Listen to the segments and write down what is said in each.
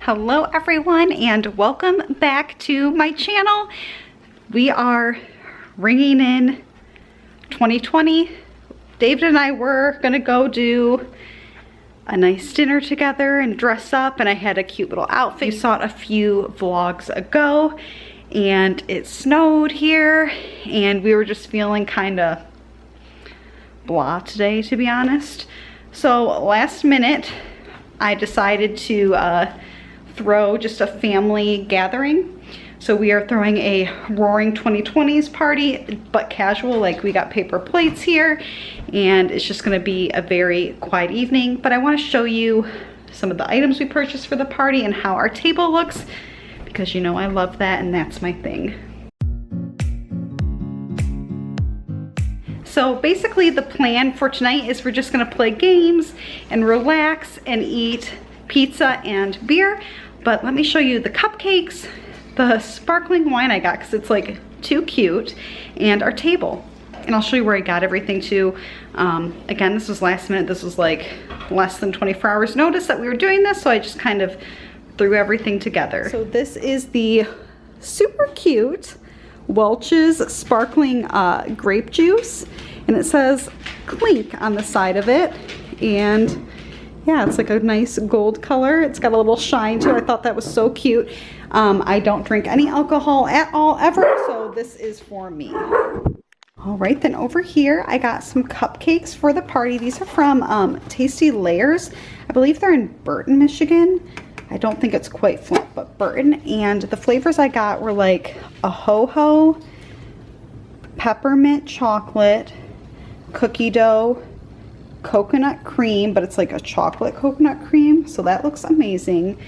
Hello everyone and welcome back to my channel. We are ringing in 2020. David and I were gonna go do a nice dinner together and dress up, and I had a cute little outfit. You saw it a few vlogs ago, and it snowed here and we were just feeling kind of blah today, to be honest. So last minute I decided to throw just a family gathering. So we are throwing a roaring 2020s party, but casual. Like, we got paper plates here and it's just gonna be a very quiet evening. But I wanna show you some of the items we purchased for the party and how our table looks, because you know I love that and that's my thing. So basically the plan for tonight is we're just gonna play games and relax and eat pizza and beer. But let me show you the cupcakes, the sparkling wine I got because it's like too cute, and our table. And I'll show you where I got everything too. Again, this was last minute. This was like less than 24 hours notice that we were doing this, so I just kind of threw everything together. So this is the super cute Welch's sparkling grape juice, and it says Clink on the side of it, and yeah, it's like a nice gold color. It's got a little shine to it. I thought that was so cute. I don't drink any alcohol at all ever, so this is for me. All right, then over here I got some cupcakes for the party. These are from Tasty Layers. I believe they're in Burton, Michigan. I don't think it's quite Flint, but Burton. And the flavors I got were like a ho-ho, peppermint chocolate, cookie dough, coconut cream, but it's like a chocolate coconut cream, so that looks amazing.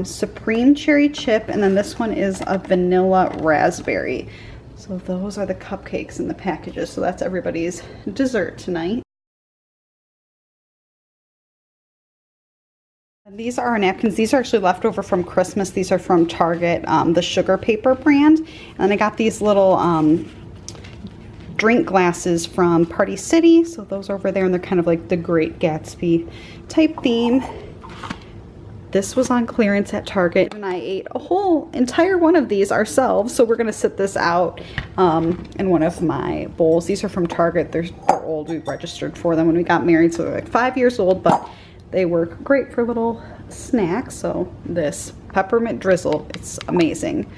Supreme cherry chip, and then this one is a vanilla raspberry. So those are the cupcakes in the packages. So that's everybody's dessert tonight. These are our napkins. These are actually leftover from Christmas. These are from Target, the Sugar Paper brand. And then I got these little drink glasses from Party City. So those are over there, and they're kind of like the Great Gatsby type theme. This was on clearance at Target, and I ate a whole entire one of these ourselves. So we're gonna sit this out in one of my bowls. These are from Target. They're old. We registered for them when we got married, so they're like 5 years old, but they work great for little snacks. So this peppermint drizzle, it's amazing.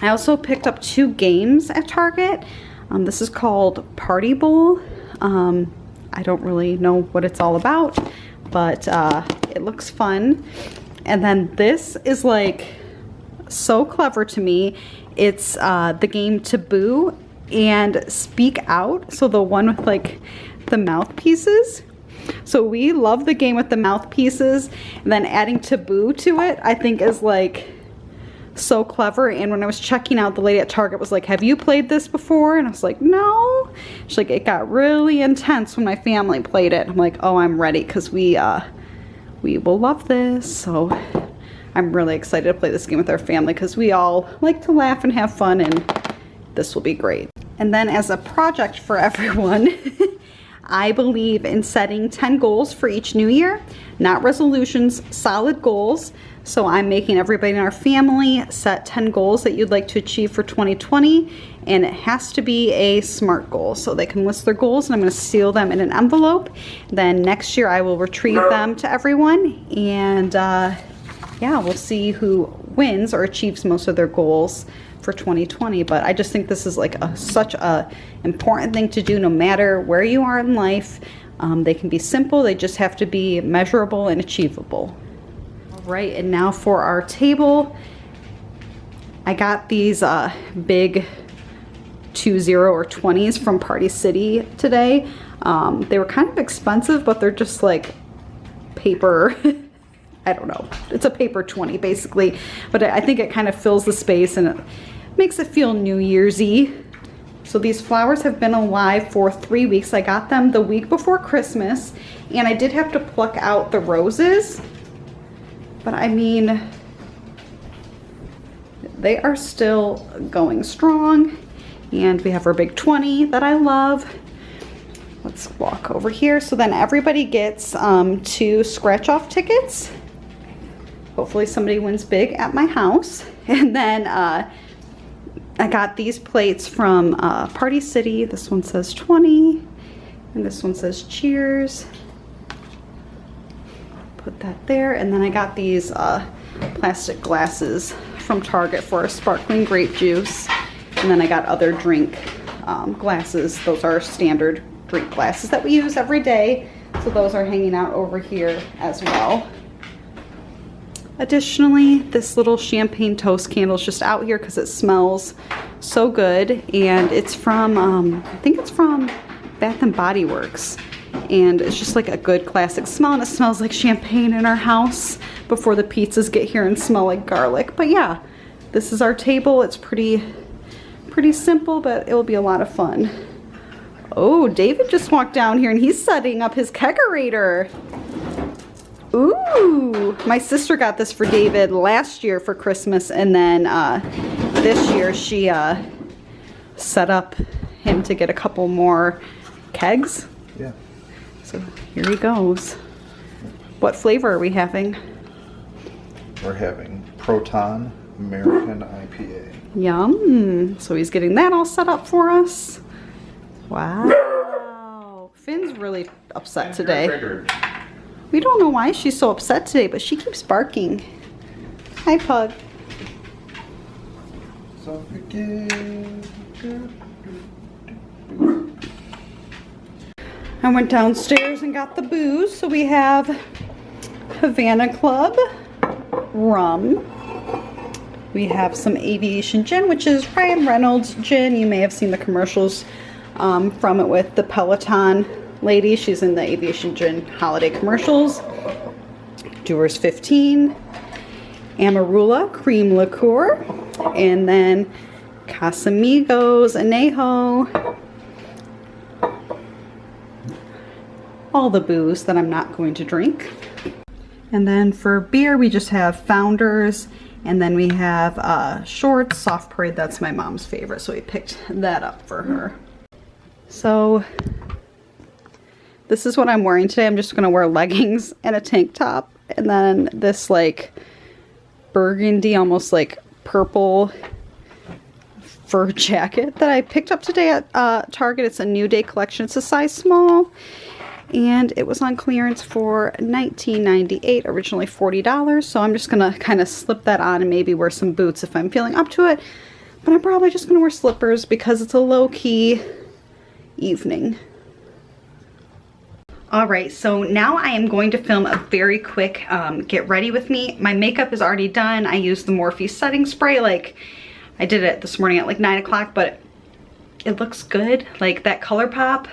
I also picked up 2 games at Target. This is called Party Bowl. I don't really know what it's all about, but it looks fun. And then this is like so clever to me. It's the game Taboo and Speak Out. So the one with like the mouthpieces. So we love the game with the mouthpieces, and then adding Taboo to it I think is like so clever. And when I was checking out, the lady at Target was like, have you played this before? And I was like, no. She's like, it got really intense when my family played it. I'm like, oh, I'm ready, because we will love this. So I'm really excited to play this game with our family because we all like to laugh and have fun, and this will be great. And then as a project for everyone, I believe in setting 10 goals for each new year, not resolutions, solid goals. So I'm making everybody in our family set 10 goals that you'd like to achieve for 2020, and it has to be a SMART goal. So they can list their goals, and I'm gonna seal them in an envelope. Then next year I will retrieve them to everyone, and yeah, we'll see who wins or achieves most of their goals for 2020. But I just think this is like such a important thing to do no matter where you are in life. They can be simple, they just have to be measurable and achievable. Right, and now for our table, I got these big 20 or 20s from Party City today. They were kind of expensive, but they're just like paper. I don't know, it's a paper 20 basically, but I think it kind of fills the space and it makes it feel New Year's-y. So these flowers have been alive for 3 weeks. I got them the week before Christmas, and I did have to pluck out the roses. But I mean, they are still going strong. And we have our big 20 that I love. Let's walk over here. So then everybody gets 2 scratch off tickets. Hopefully somebody wins big at my house. And then I got these plates from Party City. This one says 20 and this one says cheers. Put that there. And then I got these plastic glasses from Target for sparkling grape juice. And then I got other drink glasses. Those are standard drink glasses that we use every day. So those are hanging out over here as well. Additionally, this little champagne toast candle is just out here because it smells so good. And it's from, I think it's from Bath and Body Works. And it's just like a good classic smell, and it smells like champagne in our house before the pizzas get here and smell like garlic. But yeah, this is our table. It's pretty simple, but it will be a lot of fun. Oh, David just walked down here and he's setting up his kegerator. Ooh, my sister got this for David last year for Christmas, and then this year she set up him to get a couple more kegs. Yeah. So here he goes. What flavor are we having? We're having Proton American IPA. Yum. So he's getting that all set up for us. Wow. Finn's really upset today. We don't know why she's so upset today, but she keeps barking. Hi, Pug. So I went downstairs and got the booze. So we have Havana Club rum. We have some aviation gin, which is Ryan Reynolds gin. You may have seen the commercials from it with the Peloton lady. She's in the aviation gin holiday commercials. Dewar's 15. Amarula cream liqueur. And then Casamigos Anejo. All the booze that I'm not going to drink. And then for beer, we just have Founders, and then we have Shorts, Soft Parade. That's my mom's favorite, so we picked that up for her. So this is what I'm wearing today. I'm just gonna wear leggings and a tank top, and then this like burgundy, almost like purple fur jacket that I picked up today at Target. It's a New Day collection. It's a size small. And it was on clearance for $19.98, originally $40. So I'm just gonna kind of slip that on and maybe wear some boots if I'm feeling up to it. But I'm probably just gonna wear slippers because it's a low-key evening. All right, so now I am going to film a very quick get ready with me. My makeup is already done. I used the Morphe setting spray. Like, I did it this morning at like 9 o'clock, but it looks good. Like that ColourPop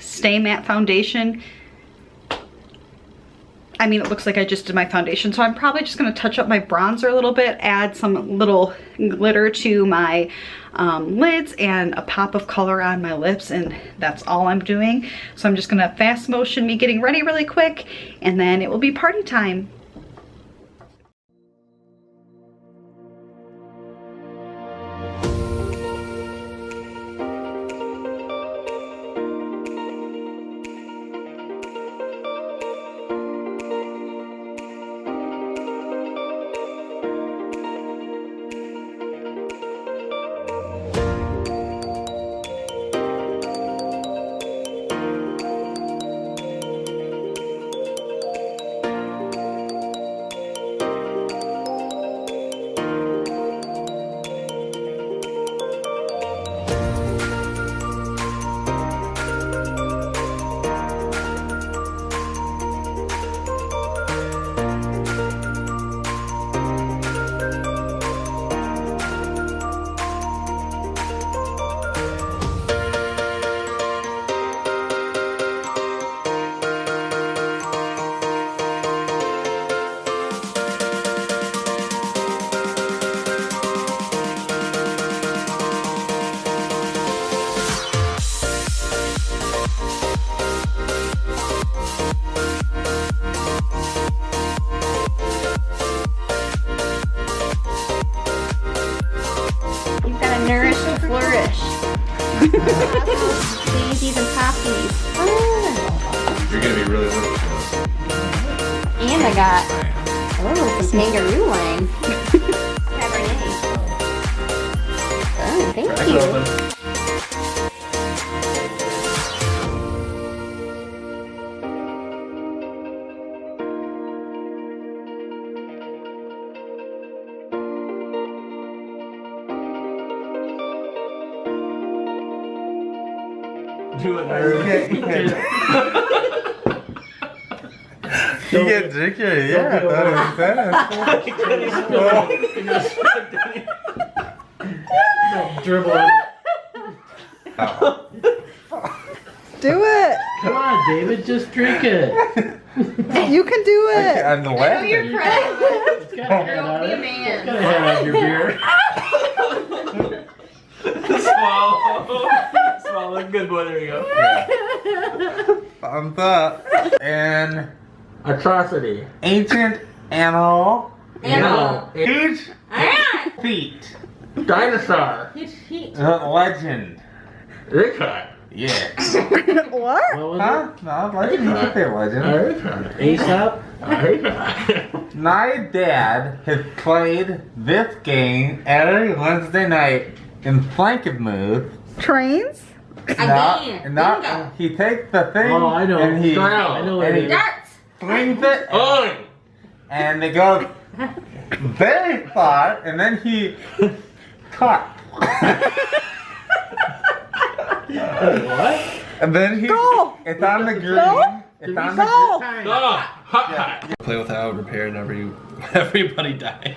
Stay Matte foundation, I mean, it looks like I just did my foundation, so I'm probably just going to touch up my bronzer a little bit, add some little glitter to my lids and a pop of color on my lips, and that's all I'm doing. So I'm just going to fast motion me getting ready really quick, and then it will be party time. Nourish and flourish. Daisies and poppies. You're gonna be really little. And I got Oh, some kangaroo wine. Cabernet. Oh, thank Crack it you. open. Do it, nerd. You can't drink it. Yeah, that is that. Dribble it. Do it. Come on, David, just drink it. You can do it. I'm laughing. It's got a head on it. It's got a head on your beer. Swallow. Swallow. Good boy. There you go. Thumbs up. And Atrocity. ancient animal. Animal. Huge feet. Dinosaur. Legend. Richard. Yeah. What? What was Huh? No, legend. You can say legend. it? Aesop? My dad has played this game every Wednesday night in Frankenmuth. Trains? No, he takes the thing Oh, I know. and he I know what and it he is. Darts. swings it On. and it goes very far and then he cuts. What? And then he Go! it's on the green. Go! It's on Go! Oh, hot. Play without repair and everybody dies.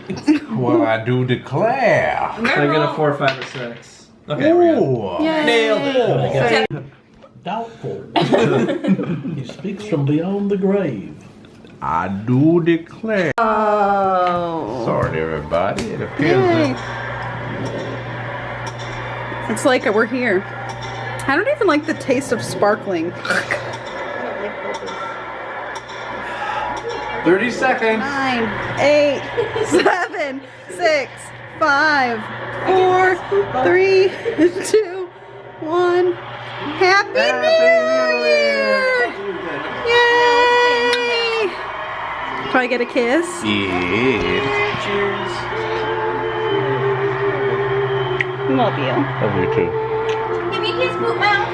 Well, I do declare. So I get a 4, 5, or 6. Okay, we're good. Ooh. Yay. Doubtful. He speaks from beyond the grave. I do declare. Oh. Sorry, everybody. It appears Yay. that It's like we're here. I don't even like the taste of sparkling. 30 seconds. 9, 8, 7, 6, 5, 4, 3, 2, 1. Happy New Year! Yay! Do I get a kiss? Yeah. Love you. Love you too. Give me a kiss, poop mouth.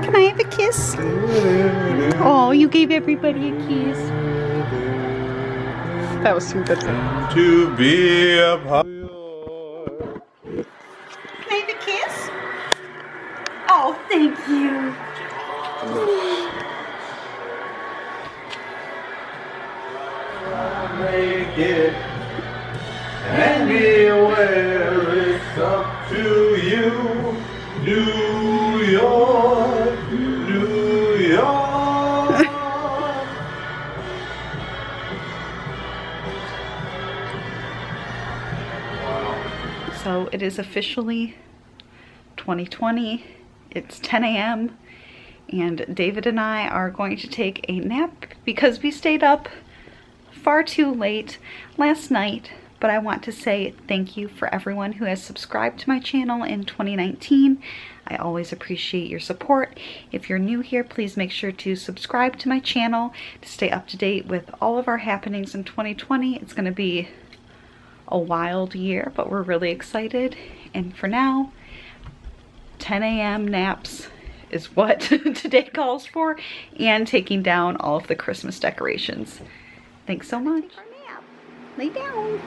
Can I have a kiss? Oh, you gave everybody a kiss. That was some good stuff. To be a part. Can I have a kiss? Oh, thank you. Make it anywhere, it's up to you. New York, New York. So it is officially 2020. It's 10 a.m. and David and I are going to take a nap because we stayed up far too late last night. But I want to say thank you for everyone who has subscribed to my channel in 2019. I always appreciate your support. If you're new here, please make sure to subscribe to my channel to stay up to date with all of our happenings in 2020. It's going to be a wild year, but we're really excited. And for now, 10 a.m. naps is what today calls for, and taking down all of the Christmas decorations. Thanks so much. Lay down.